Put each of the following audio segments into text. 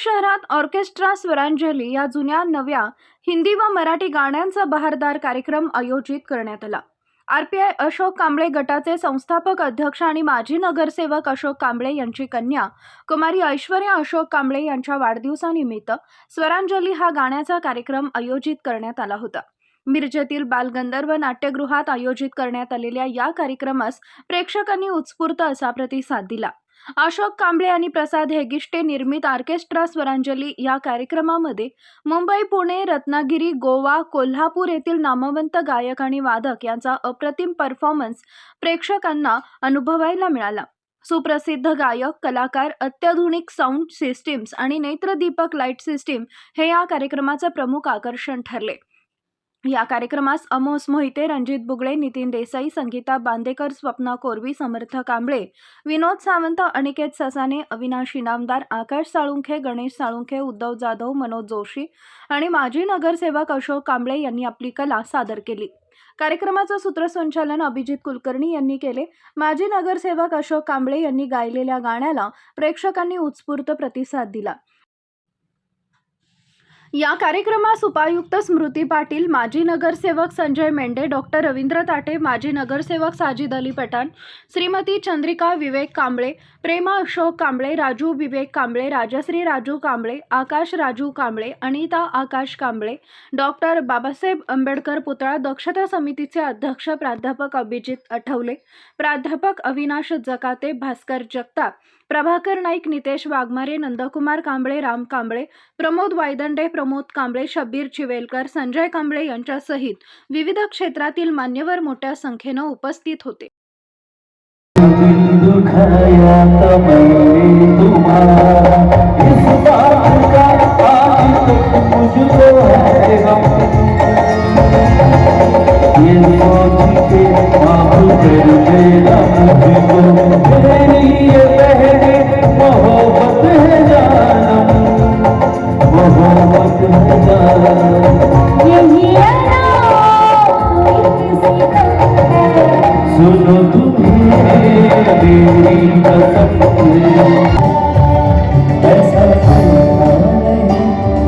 शहरात ऑर्केस्ट्रा स्वरांजली या जुन्या नव्या हिंदी व मराठी गाण्यांचा बहारदार कार्यक्रम आयोजित करण्यात आला। आरपीआय अशोक कांबळे गटाचे संस्थापक अध्यक्ष आणि माजी नगरसेवक अशोक कांबळे यांची कन्या कुमारी ऐश्वर्या अशोक कांबळे यांच्या वाढदिवसानिमित्त स्वरांजली हा गाण्याचा कार्यक्रम आयोजित करण्यात आला होता। मिरजेतील बालगंधर्व नाट्यगृहात आयोजित करण्यात आलेल्या या कार्यक्रमास प्रेक्षकांनी उत्स्फूर्त असा प्रतिसाद दिला। अशोक कांबळे आणि प्रसाद हेगिष्टे निर्मित ऑर्केस्ट्रा स्वरांजली या कार्यक्रमामध्ये मुंबई, पुणे, रत्नागिरी, गोवा, कोल्हापूर येथील नामवंत गायक आणि वादक यांचा अप्रतिम परफॉर्मन्स प्रेक्षकांना अनुभवायला मिळाला। सुप्रसिद्ध गायक, कलाकार, अत्याधुनिक साऊंड सिस्टीम्स आणि नेत्रदीपक लाईट सिस्टीम हे या कार्यक्रमाचे प्रमुख आकर्षण ठरले। या कार्यक्रमास अमोस मोहिते, रणजित बुगळे, नितीन देसाई, संगीता बांदेकर, स्वप्ना कोरवी, समर्थ कांबळे, विनोद सावंत, अनिकेत ससाने, अविनाश इनामदार, आकाश साळुंखे, गणेश साळुंखे, उद्धव जाधव, मनोज जोशी आणि माजी नगरसेवक अशोक कांबळे यांनी आपली कला सादर केली। कार्यक्रमाचे सूत्रसंचालन अभिजित कुलकर्णी यांनी केले। माजी नगरसेवक अशोक कांबळे यांनी गायलेल्या गाण्याला प्रेक्षकांनी उत्स्फूर्त प्रतिसाद दिला। या कार्यक्रमास उपायुक्त स्मृती पाटील, माजी नगरसेवक संजय मेंढे, डॉक्टर रवींद्र ताटे, माजी नगरसेवक साजिद अली पठाण, श्रीमती चंद्रिका विवेक कांबळे, प्रेमा अशोक कांबळे, राजू विवेक कांबळे, राजश्री राजू कांबळे, आकाश राजू कांबळे, अनिता आकाश कांबळे, डॉक्टर बाबासाहेब आंबेडकर पुतळा दक्षता समितीचे अध्यक्ष प्राध्यापक अभिजित आठवले, प्राध्यापक अविनाश जकाते, भास्कर जगताप, प्रभाकर नाईक, नितेश वाघमारे, नंदकुमार कांबळे, राम कांबळे, प्रमोद वायदंडे, प्रमोद कांबळे, शब्बीर चिवेलकर, संजय कांबळे यांच्यासहित विविध क्षेत्रातील मान्यवर मोठ्या संख्येने उपस्थित होते। सुनो तुम्हें ऐसा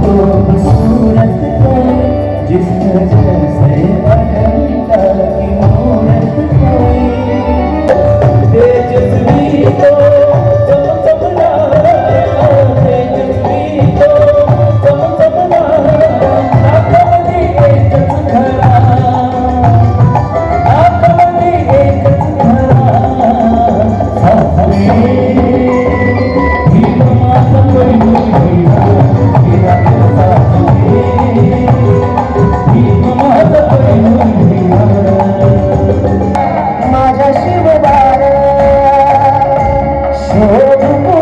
खूबसूरत जिस जैसे अटलता की मूरत कोई तेजस्वी तो तेजस्वी तो माझा शिवदार शोध